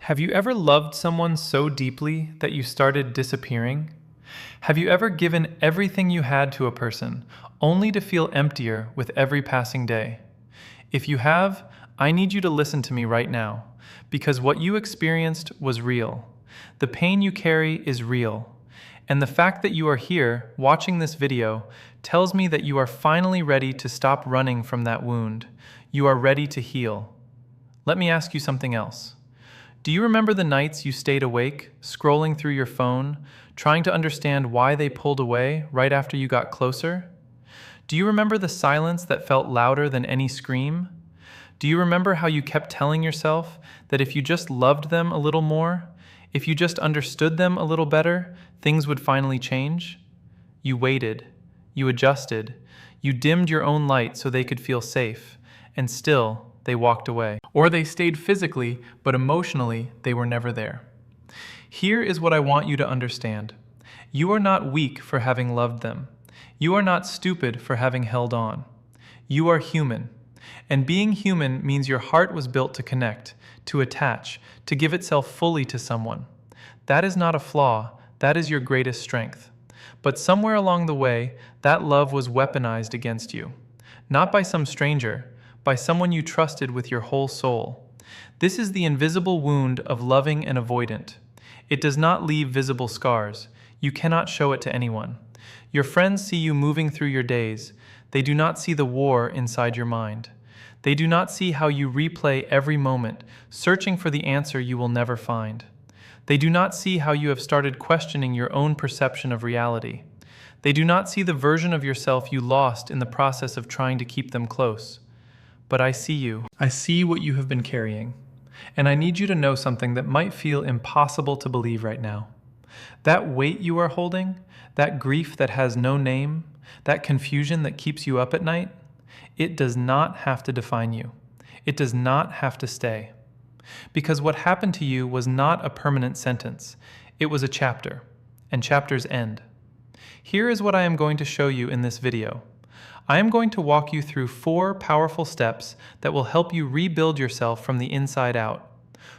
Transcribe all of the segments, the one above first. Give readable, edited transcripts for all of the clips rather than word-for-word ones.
Have you ever loved someone so deeply that you started disappearing? Have you ever given everything you had to a person, only to feel emptier with every passing day? If you have, I need you to listen to me right now, because what you experienced was real. The pain you carry is real. And the fact that you are here, watching this video, tells me that you are finally ready to stop running from that wound. You are ready to heal. Let me ask you something else. Do you remember the nights you stayed awake, scrolling through your phone, trying to understand why they pulled away right after you got closer? Do you remember the silence that felt louder than any scream? Do you remember how you kept telling yourself that if you just loved them a little more, if you just understood them a little better, things would finally change? You waited, you adjusted, you dimmed your own light so they could feel safe, and still, they walked away. Or they stayed physically, but emotionally, they were never there. Here is what I want you to understand. You are not weak for having loved them. You are not stupid for having held on. You are human. And being human means your heart was built to connect, to attach, to give itself fully to someone. That is not a flaw, that is your greatest strength. But somewhere along the way, that love was weaponized against you. Not by some stranger, by someone you trusted with your whole soul. This is the invisible wound of loving an avoidant. It does not leave visible scars. You cannot show it to anyone. Your friends see you moving through your days. They do not see the war inside your mind. They do not see how you replay every moment, searching for the answer you will never find. They do not see how you have started questioning your own perception of reality. They do not see the version of yourself you lost in the process of trying to keep them close. But I see you. I see what you have been carrying. And I need you to know something that might feel impossible to believe right now. That weight you are holding, that grief that has no name, that confusion that keeps you up at night, it does not have to define you. It does not have to stay. Because what happened to you was not a permanent sentence. It was a chapter, and chapters end. Here is what I am going to show you in this video. I am going to walk you through 4 powerful steps that will help you rebuild yourself from the inside out.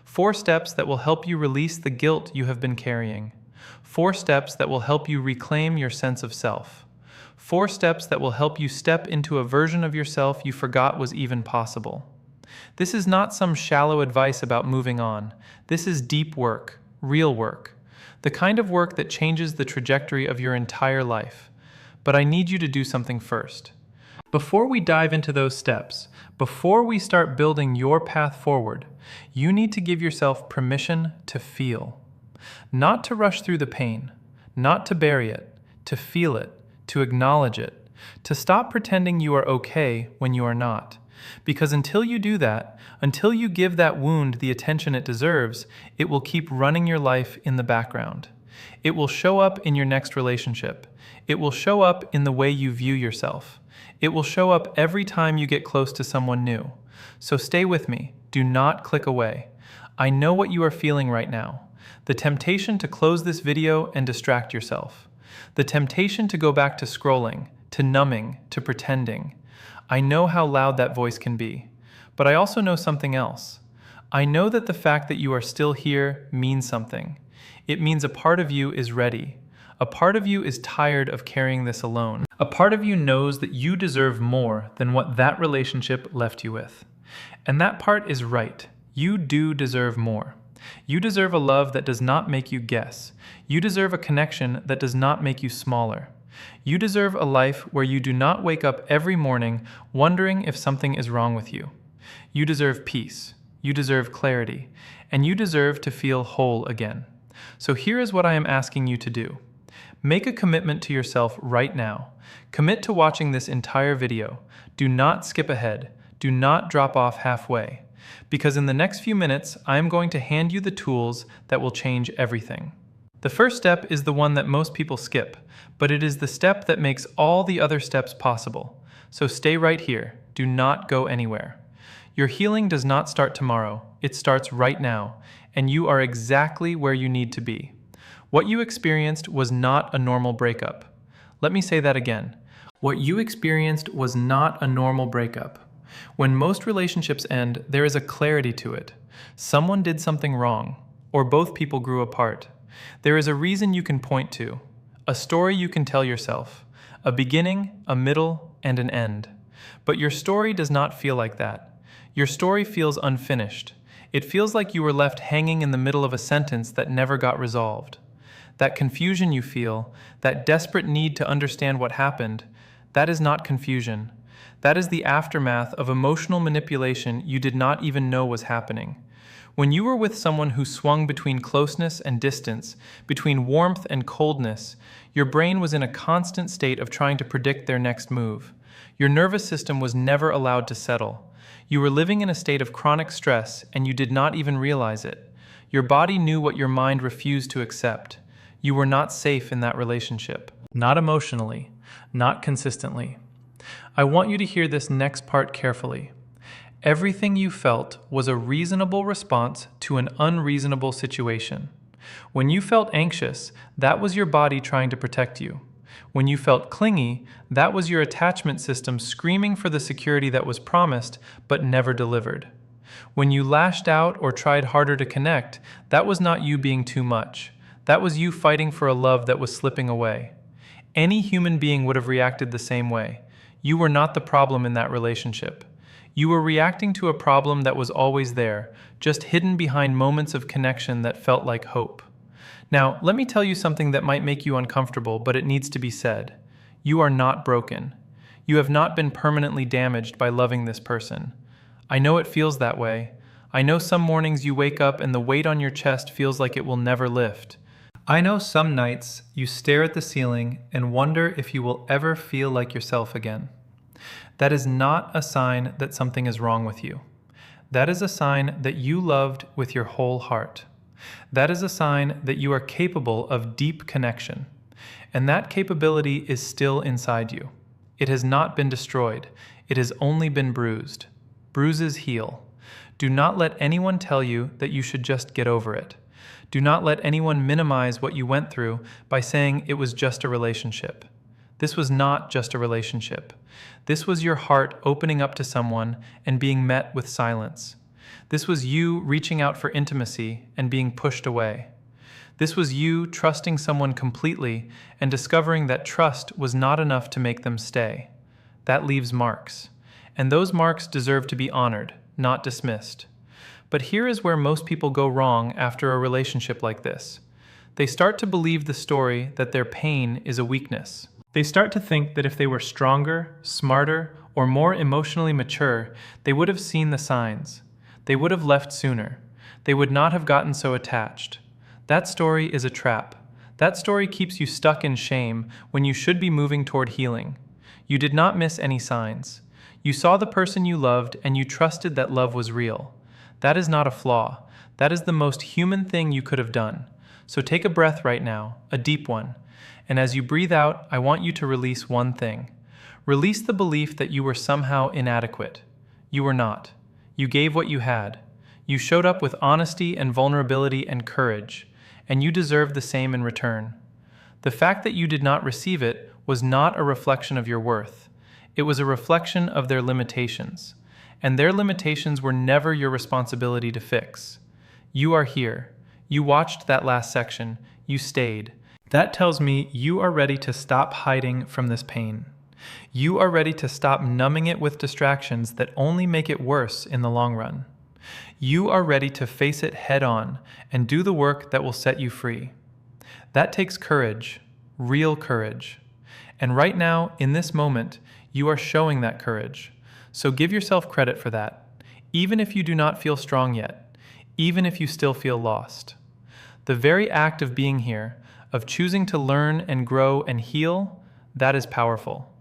4 steps that will help you release the guilt you have been carrying. 4 steps that will help you reclaim your sense of self. 4 steps that will help you step into a version of yourself you forgot was even possible. This is not some shallow advice about moving on. This is deep work, real work, the kind of work that changes the trajectory of your entire life. But I need you to do something first. Before we dive into those steps, before we start building your path forward, you need to give yourself permission to feel. Not to rush through the pain, not to bury it, to feel it, to acknowledge it, to stop pretending you are okay when you are not. Because until you do that, until you give that wound the attention it deserves, it will keep running your life in the background. It will show up in your next relationship. It will show up in the way you view yourself. It will show up every time you get close to someone new. So stay with me. Do not click away. I know what you are feeling right now. The temptation to close this video and distract yourself. The temptation to go back to scrolling, to numbing, to pretending. I know how loud that voice can be. But I also know something else. I know that the fact that you are still here means something. It means a part of you is ready. A part of you is tired of carrying this alone. A part of you knows that you deserve more than what that relationship left you with. And that part is right. You do deserve more. You deserve a love that does not make you guess. You deserve a connection that does not make you smaller. You deserve a life where you do not wake up every morning wondering if something is wrong with you. You deserve peace. You deserve clarity. And you deserve to feel whole again. So here is what I am asking you to do. Make a commitment to yourself right now. Commit to watching this entire video. Do not skip ahead. Do not drop off halfway. Because in the next few minutes, I am going to hand you the tools that will change everything. The first step is the one that most people skip, but it is the step that makes all the other steps possible. So stay right here. Do not go anywhere. Your healing does not start tomorrow. It starts right now, and you are exactly where you need to be. What you experienced was not a normal breakup. Let me say that again. What you experienced was not a normal breakup. When most relationships end, there is a clarity to it. Someone did something wrong, or both people grew apart. There is a reason you can point to, a story you can tell yourself, a beginning, a middle, and an end. But your story does not feel like that. Your story feels unfinished. It feels like you were left hanging in the middle of a sentence that never got resolved. That confusion you feel, that desperate need to understand what happened, that is not confusion. That is the aftermath of emotional manipulation you did not even know was happening. When you were with someone who swung between closeness and distance, between warmth and coldness, your brain was in a constant state of trying to predict their next move. Your nervous system was never allowed to settle. You were living in a state of chronic stress, and you did not even realize it. Your body knew what your mind refused to accept. You were not safe in that relationship. Not emotionally, not consistently. I want you to hear this next part carefully. Everything you felt was a reasonable response to an unreasonable situation. When you felt anxious, that was your body trying to protect you. When you felt clingy, that was your attachment system screaming for the security that was promised but never delivered. When you lashed out or tried harder to connect, that was not you being too much. That was you fighting for a love that was slipping away. Any human being would have reacted the same way. You were not the problem in that relationship. You were reacting to a problem that was always there, just hidden behind moments of connection that felt like hope. Now, let me tell you something that might make you uncomfortable, but it needs to be said. You are not broken. You have not been permanently damaged by loving this person. I know it feels that way. I know some mornings you wake up and the weight on your chest feels like it will never lift. I know some nights you stare at the ceiling and wonder if you will ever feel like yourself again. That is not a sign that something is wrong with you. That is a sign that you loved with your whole heart. That is a sign that you are capable of deep connection. And that capability is still inside you. It has not been destroyed. It has only been bruised. Bruises heal. Do not let anyone tell you that you should just get over it. Do not let anyone minimize what you went through by saying it was just a relationship. This was not just a relationship. This was your heart opening up to someone and being met with silence. This was you reaching out for intimacy and being pushed away. This was you trusting someone completely and discovering that trust was not enough to make them stay. That leaves marks. And those marks deserve to be honored, not dismissed. But here is where most people go wrong after a relationship like this. They start to believe the story that their pain is a weakness. They start to think that if they were stronger, smarter, or more emotionally mature, they would have seen the signs. They would have left sooner. They would not have gotten so attached. That story is a trap. That story keeps you stuck in shame when you should be moving toward healing. You did not miss any signs. You saw the person you loved and you trusted that love was real. That is not a flaw. That is the most human thing you could have done. So take a breath right now, a deep one. And as you breathe out, I want you to release one thing. Release the belief that you were somehow inadequate. You were not. You gave what you had. You showed up with honesty and vulnerability and courage, and you deserve the same in return. The fact that you did not receive it was not a reflection of your worth. It was a reflection of their limitations, and their limitations were never your responsibility to fix. You are here. You watched that last section. You stayed. That tells me you are ready to stop hiding from this pain. You are ready to stop numbing it with distractions that only make it worse in the long run. You are ready to face it head on and do the work that will set you free. That takes courage, real courage. And right now, in this moment, you are showing that courage. So give yourself credit for that, even if you do not feel strong yet, even if you still feel lost. The very act of being here, of choosing to learn and grow and heal, that is powerful.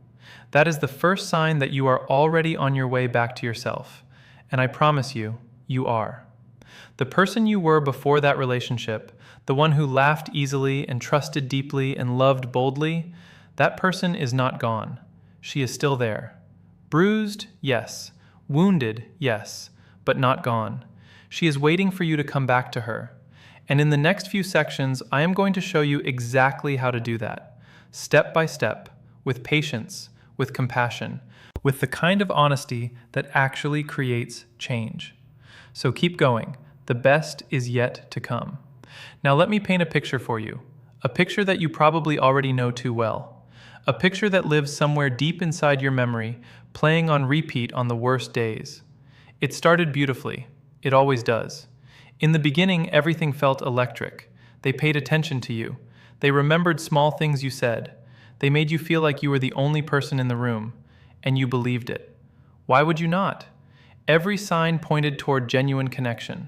That is the first sign that you are already on your way back to yourself. And I promise you, you are. The person you were before that relationship, the one who laughed easily and trusted deeply and loved boldly, that person is not gone. She is still there. Bruised, yes. Wounded, yes. But not gone. She is waiting for you to come back to her. And in the next few sections, I am going to show you exactly how to do that, step by step, with patience, with compassion, with the kind of honesty that actually creates change. So keep going. The best is yet to come. Now let me paint a picture for you. A picture that you probably already know too well. A picture that lives somewhere deep inside your memory, playing on repeat on the worst days. It started beautifully. It always does. In the beginning, everything felt electric. They paid attention to you. They remembered small things you said. They made you feel like you were the only person in the room, and you believed it. Why would you not? Every sign pointed toward genuine connection.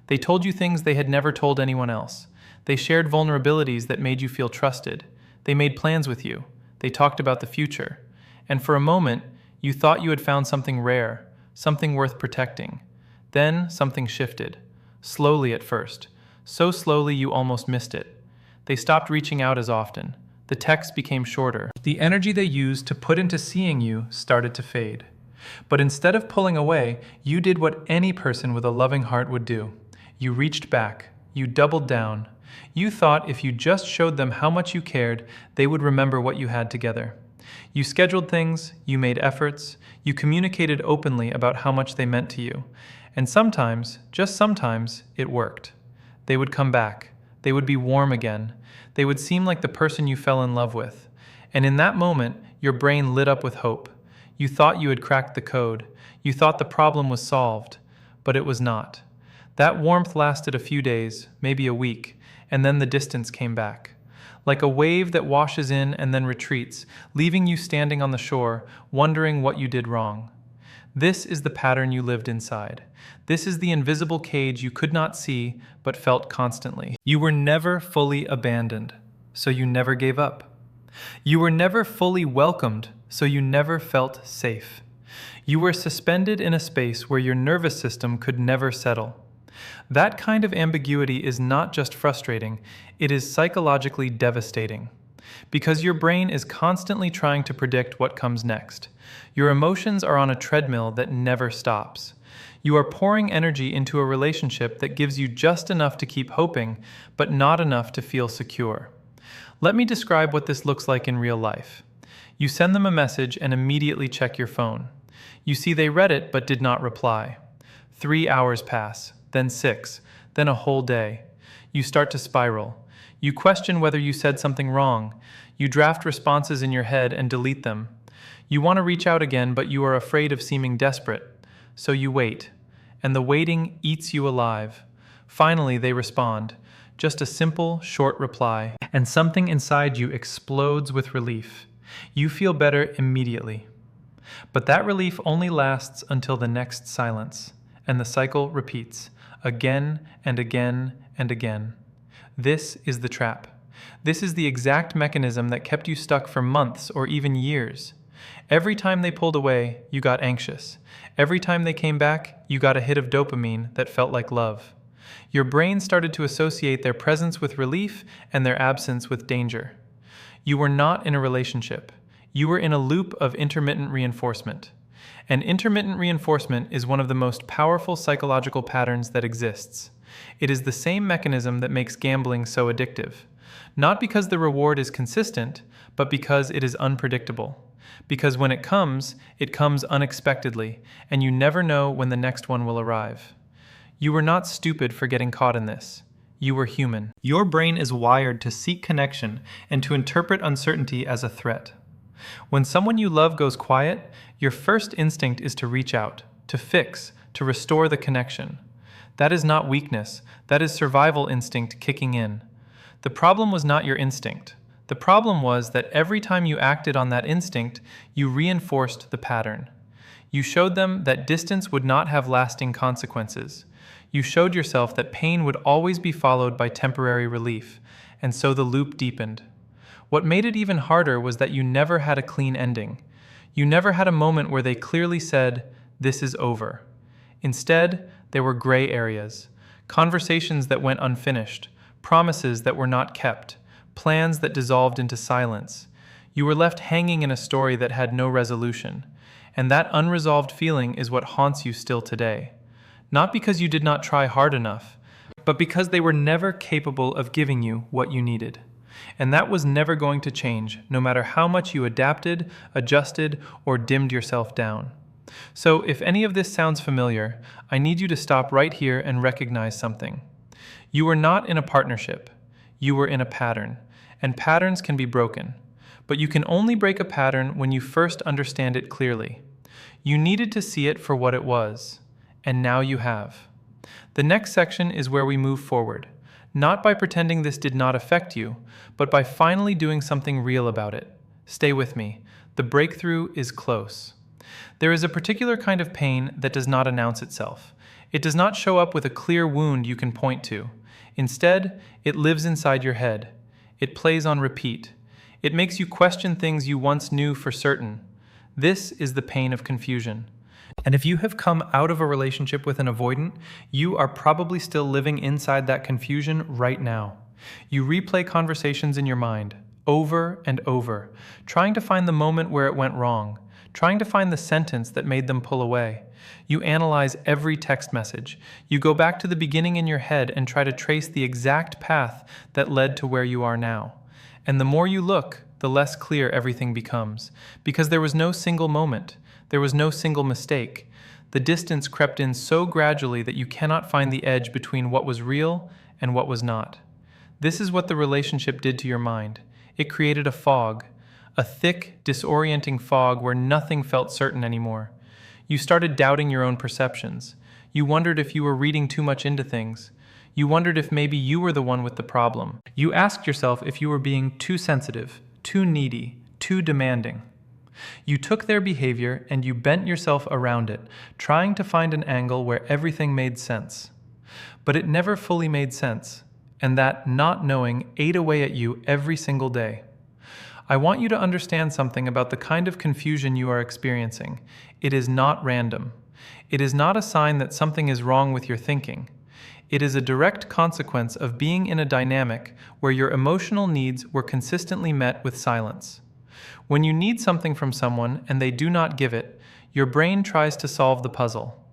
They told you things they had never told anyone else. They shared vulnerabilities that made you feel trusted. They made plans with you. They talked about the future. And for a moment, you thought you had found something rare, something worth protecting. Then something shifted. Slowly at first. So slowly you almost missed it. They stopped reaching out as often. The texts became shorter. The energy they used to put into seeing you started to fade. But instead of pulling away, you did what any person with a loving heart would do. You reached back. You doubled down. You thought if you just showed them how much you cared, they would remember what you had together. You scheduled things, you made efforts, you communicated openly about how much they meant to you. And sometimes, just sometimes, it worked. They would come back. They would be warm again. They would seem like the person you fell in love with. And in that moment, your brain lit up with hope. You thought you had cracked the code. You thought the problem was solved. But it was not. That warmth lasted a few days, maybe a week, and then the distance came back. Like a wave that washes in and then retreats, leaving you standing on the shore, wondering what you did wrong. This is the pattern you lived inside. This is the invisible cage you could not see, but felt constantly. You were never fully abandoned, so you never gave up. You were never fully welcomed, so you never felt safe. You were suspended in a space where your nervous system could never settle. That kind of ambiguity is not just frustrating, it is psychologically devastating. Because your brain is constantly trying to predict what comes next. Your emotions are on a treadmill that never stops. You are pouring energy into a relationship that gives you just enough to keep hoping, but not enough to feel secure. Let me describe what this looks like in real life. You send them a message and immediately check your phone. You see they read it but did not reply. 3 hours pass, then 6, then a whole day. You start to spiral. You question whether you said something wrong. You draft responses in your head and delete them. You want to reach out again, but you are afraid of seeming desperate. So you wait, and the waiting eats you alive. Finally, they respond. Just a simple, short reply, and something inside you explodes with relief. You feel better immediately. But that relief only lasts until the next silence, and the cycle repeats, again and again and again. This is the trap. This is the exact mechanism that kept you stuck for months or even years. Every time they pulled away, you got anxious. Every time they came back, you got a hit of dopamine that felt like love. Your brain started to associate their presence with relief and their absence with danger. You were not in a relationship. You were in a loop of intermittent reinforcement. And intermittent reinforcement is one of the most powerful psychological patterns that exists. It is the same mechanism that makes gambling so addictive. Not because the reward is consistent, but because it is unpredictable. Because when it comes unexpectedly, and you never know when the next one will arrive. You were not stupid for getting caught in this. You were human. Your brain is wired to seek connection and to interpret uncertainty as a threat. When someone you love goes quiet, your first instinct is to reach out, to fix, to restore the connection. That is not weakness, that is survival instinct kicking in. The problem was not your instinct. The problem was that every time you acted on that instinct, you reinforced the pattern. You showed them that distance would not have lasting consequences. You showed yourself that pain would always be followed by temporary relief, and so the loop deepened. What made it even harder was that you never had a clean ending. You never had a moment where they clearly said, "This is over." Instead, there were gray areas, conversations that went unfinished, promises that were not kept, plans that dissolved into silence. You were left hanging in a story that had no resolution, and that unresolved feeling is what haunts you still today. Not because you did not try hard enough, but because they were never capable of giving you what you needed. And that was never going to change, no matter how much you adapted, adjusted, or dimmed yourself down. So, if any of this sounds familiar, I need you to stop right here and recognize something. You were not in a partnership. You were in a pattern, and patterns can be broken. But you can only break a pattern when you first understand it clearly. You needed to see it for what it was, and now you have. The next section is where we move forward, not by pretending this did not affect you, but by finally doing something real about it. Stay with me. The breakthrough is close. There is a particular kind of pain that does not announce itself. It does not show up with a clear wound you can point to. Instead, it lives inside your head. It plays on repeat. It makes you question things you once knew for certain. This is the pain of confusion. And if you have come out of a relationship with an avoidant, you are probably still living inside that confusion right now. You replay conversations in your mind, over and over, trying to find the moment where it went wrong, trying to find the sentence that made them pull away. You analyze every text message. You go back to the beginning in your head and try to trace the exact path that led to where you are now. And the more you look, the less clear everything becomes, because there was no single moment. There was no single mistake. The distance crept in so gradually that you cannot find the edge between what was real and what was not. This is what the relationship did to your mind. It created a fog, a thick, disorienting fog where nothing felt certain anymore. You started doubting your own perceptions. You wondered if you were reading too much into things. You wondered if maybe you were the one with the problem. You asked yourself if you were being too sensitive, too needy, too demanding. You took their behavior and you bent yourself around it, trying to find an angle where everything made sense. But it never fully made sense, and that not knowing ate away at you every single day. I want you to understand something about the kind of confusion you are experiencing. It is not random. It is not a sign that something is wrong with your thinking. It is a direct consequence of being in a dynamic where your emotional needs were consistently met with silence. When you need something from someone and they do not give it, your brain tries to solve the puzzle.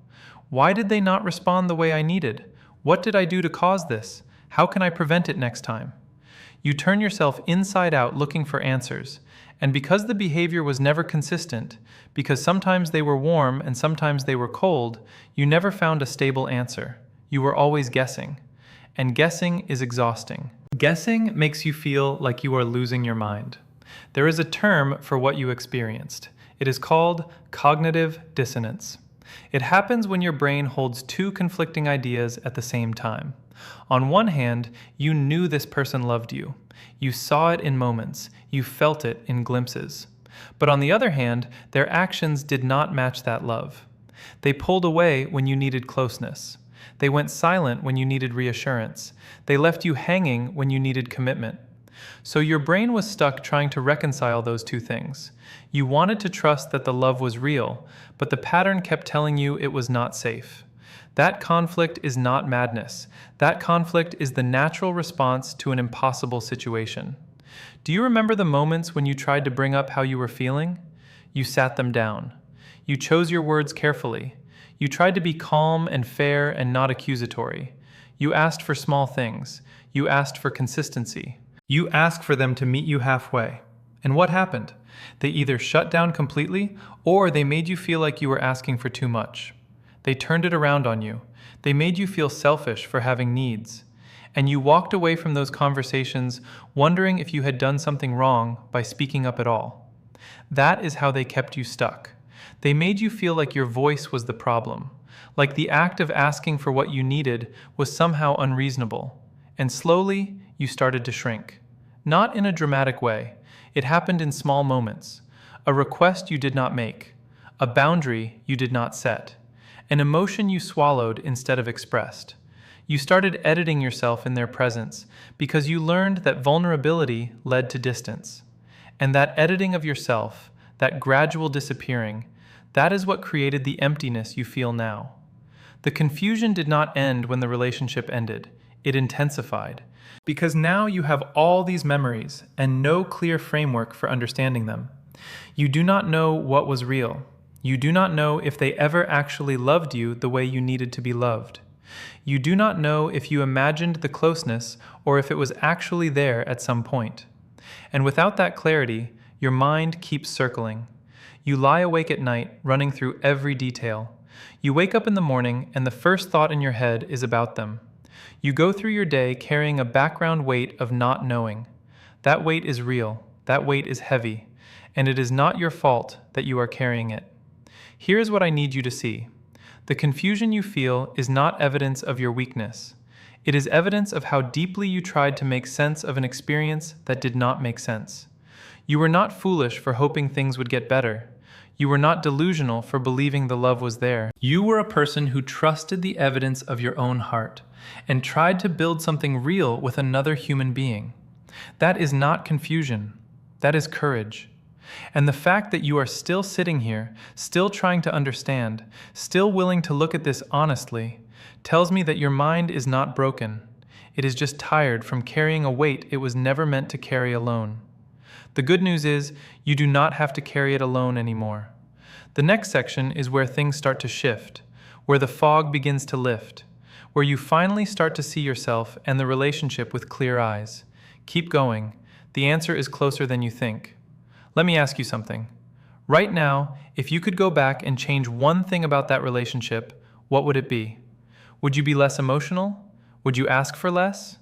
Why did they not respond the way I needed? What did I do to cause this? How can I prevent it next time? You turn yourself inside out looking for answers, and because the behavior was never consistent, because sometimes they were warm and sometimes they were cold, you never found a stable answer. You were always guessing, and guessing is exhausting. Guessing makes you feel like you are losing your mind. There is a term for what you experienced. It is called cognitive dissonance. It happens when your brain holds two conflicting ideas at the same time. On one hand, you knew this person loved you. You saw it in moments. You felt it in glimpses. But on the other hand, their actions did not match that love. They pulled away when you needed closeness. They went silent when you needed reassurance. They left you hanging when you needed commitment. So your brain was stuck trying to reconcile those two things. You wanted to trust that the love was real, but the pattern kept telling you it was not safe. That conflict is not madness. That conflict is the natural response to an impossible situation. Do you remember the moments when you tried to bring up how you were feeling? You sat them down. You chose your words carefully. You tried to be calm and fair and not accusatory. You asked for small things. You asked for consistency. You asked for them to meet you halfway. And what happened? They either shut down completely or they made you feel like you were asking for too much. They turned it around on you. They made you feel selfish for having needs. And you walked away from those conversations wondering if you had done something wrong by speaking up at all. That is how they kept you stuck. They made you feel like your voice was the problem, like the act of asking for what you needed was somehow unreasonable. And slowly, you started to shrink. Not in a dramatic way. It happened in small moments. A request you did not make. A boundary you did not set. An emotion you swallowed instead of expressed. You started editing yourself in their presence because you learned that vulnerability led to distance. And that editing of yourself, that gradual disappearing, that is what created the emptiness you feel now. The confusion did not end when the relationship ended. It intensified. Because now you have all these memories and no clear framework for understanding them. You do not know what was real. You do not know if they ever actually loved you the way you needed to be loved. You do not know if you imagined the closeness or if it was actually there at some point. And without that clarity, your mind keeps circling. You lie awake at night, running through every detail. You wake up in the morning, and the first thought in your head is about them. You go through your day carrying a background weight of not knowing. That weight is real, that weight is heavy, and it is not your fault that you are carrying it. Here is what I need you to see. The confusion you feel is not evidence of your weakness. It is evidence of how deeply you tried to make sense of an experience that did not make sense. You were not foolish for hoping things would get better. You were not delusional for believing the love was there. You were a person who trusted the evidence of your own heart and tried to build something real with another human being. That is not confusion. That is courage. And the fact that you are still sitting here, still trying to understand, still willing to look at this honestly, tells me that your mind is not broken. It is just tired from carrying a weight it was never meant to carry alone. The good news is, you do not have to carry it alone anymore. The next section is where things start to shift, where the fog begins to lift, where you finally start to see yourself and the relationship with clear eyes. Keep going. The answer is closer than you think. Let me ask you something. Right now, if you could go back and change one thing about that relationship, what would it be? Would you be less emotional? Would you ask for less?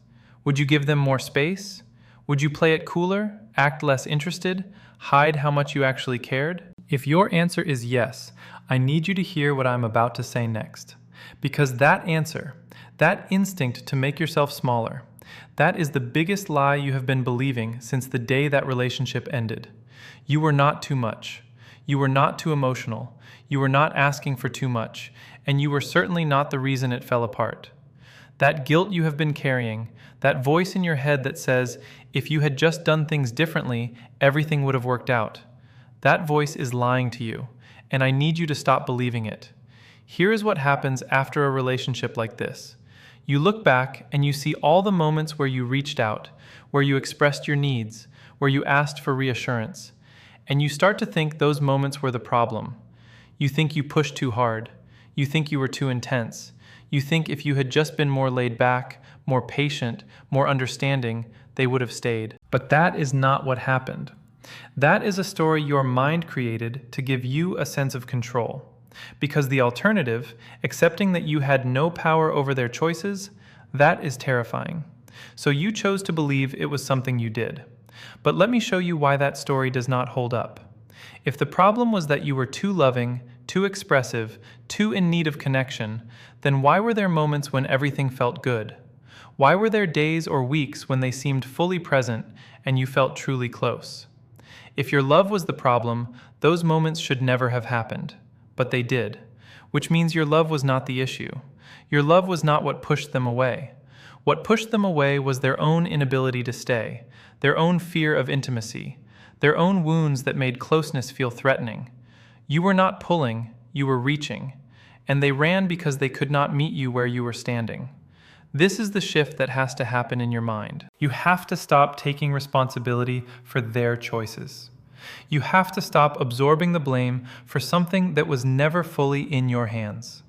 Would you give them more space? Would you play it cooler, act less interested, hide how much you actually cared? If your answer is yes, I need you to hear what I'm about to say next. Because that answer, that instinct to make yourself smaller, that is the biggest lie you have been believing since the day that relationship ended. You were not too much. You were not too emotional. You were not asking for too much. And you were certainly not the reason it fell apart. That guilt you have been carrying, that voice in your head that says, if you had just done things differently, everything would have worked out. That voice is lying to you, and I need you to stop believing it. Here is what happens after a relationship like this. You look back and you see all the moments where you reached out, where you expressed your needs, where you asked for reassurance. And you start to think those moments were the problem. You think you pushed too hard. You think you were too intense. You think if you had just been more laid back, more patient, more understanding, they would have stayed. But that is not what happened. That is a story your mind created to give you a sense of control. Because the alternative, accepting that you had no power over their choices, that is terrifying. So you chose to believe it was something you did. But let me show you why that story does not hold up. If the problem was that you were too loving, too expressive, too in need of connection, then why were there moments when everything felt good? Why were there days or weeks when they seemed fully present and you felt truly close? If your love was the problem, those moments should never have happened. But they did, which means your love was not the issue. Your love was not what pushed them away. What pushed them away was their own inability to stay, their own fear of intimacy, their own wounds that made closeness feel threatening. You were not pulling, you were reaching, and they ran because they could not meet you where you were standing. This is the shift that has to happen in your mind. You have to stop taking responsibility for their choices. You have to stop absorbing the blame for something that was never fully in your hands.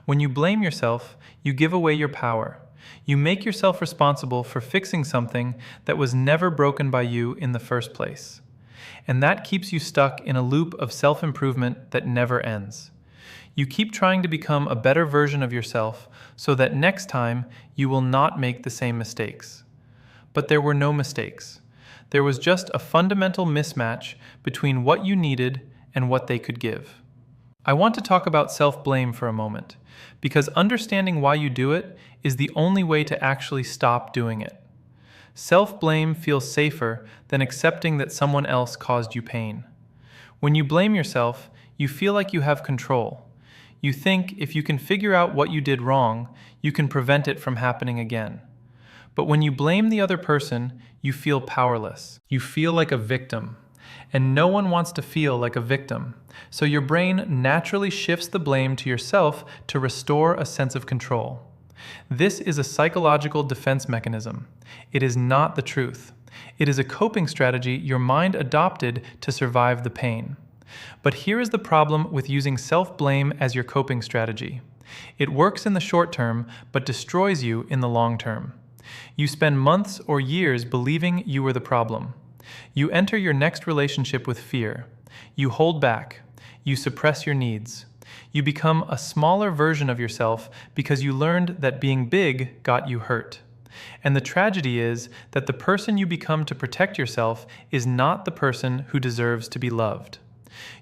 When you blame yourself, you give away your power. You make yourself responsible for fixing something that was never broken by you in the first place. And that keeps you stuck in a loop of self-improvement that never ends. You keep trying to become a better version of yourself so that next time you will not make the same mistakes. But there were no mistakes. There was just a fundamental mismatch between what you needed and what they could give. I want to talk about self-blame for a moment, because understanding why you do it is the only way to actually stop doing it. Self-blame feels safer than accepting that someone else caused you pain. When you blame yourself, you feel like you have control. You think if you can figure out what you did wrong, you can prevent it from happening again. But when you blame the other person, you feel powerless. You feel like a victim. And no one wants to feel like a victim. So your brain naturally shifts the blame to yourself to restore a sense of control. This is a psychological defense mechanism. It is not the truth. It is a coping strategy your mind adopted to survive the pain. But here is the problem with using self-blame as your coping strategy. It works in the short term, but destroys you in the long term. You spend months or years believing you were the problem. You enter your next relationship with fear. You hold back. You suppress your needs. You become a smaller version of yourself because you learned that being big got you hurt. And the tragedy is that the person you become to protect yourself is not the person who deserves to be loved.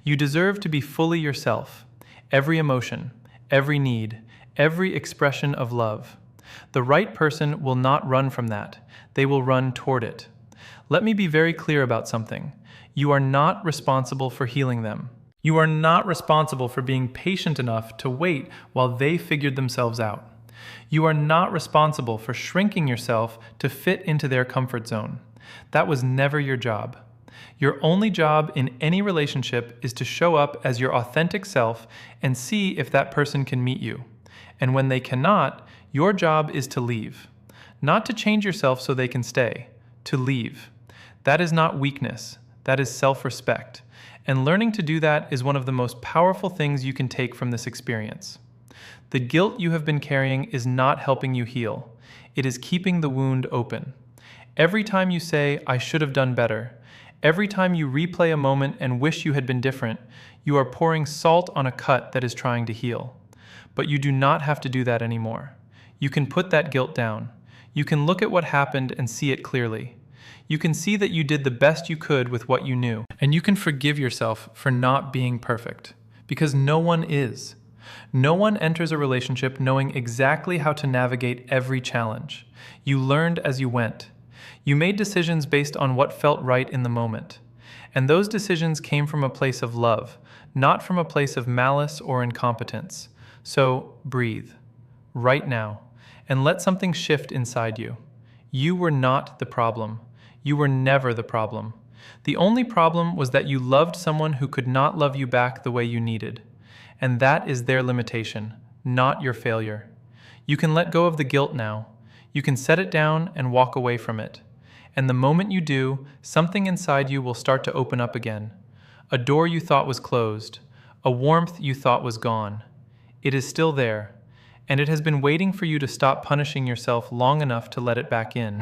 You deserve to be fully yourself. Every emotion, every need, every expression of love. The right person will not run from that. They will run toward it. Let me be very clear about something. You are not responsible for healing them. You are not responsible for being patient enough to wait while they figured themselves out. You are not responsible for shrinking yourself to fit into their comfort zone. That was never your job. Your only job in any relationship is to show up as your authentic self and see if that person can meet you. And when they cannot, your job is to leave. Not to change yourself so they can stay. To leave. That is not weakness. That is self-respect. And learning to do that is one of the most powerful things you can take from this experience. The guilt you have been carrying is not helping you heal. It is keeping the wound open. Every time you say, "I should have done better," every time you replay a moment and wish you had been different, you are pouring salt on a cut that is trying to heal. But you do not have to do that anymore. You can put that guilt down. You can look at what happened and see it clearly. You can see that you did the best you could with what you knew. And you can forgive yourself for not being perfect. Because no one is. No one enters a relationship knowing exactly how to navigate every challenge. You learned as you went. You made decisions based on what felt right in the moment. And those decisions came from a place of love, not from a place of malice or incompetence. So breathe, right now, and let something shift inside you. You were not the problem. You were never the problem. The only problem was that you loved someone who could not love you back the way you needed. And that is their limitation, not your failure. You can let go of the guilt now. You can set it down and walk away from it. And the moment you do, something inside you will start to open up again. A door you thought was closed, a warmth you thought was gone. It is still there, and it has been waiting for you to stop punishing yourself long enough to let it back in.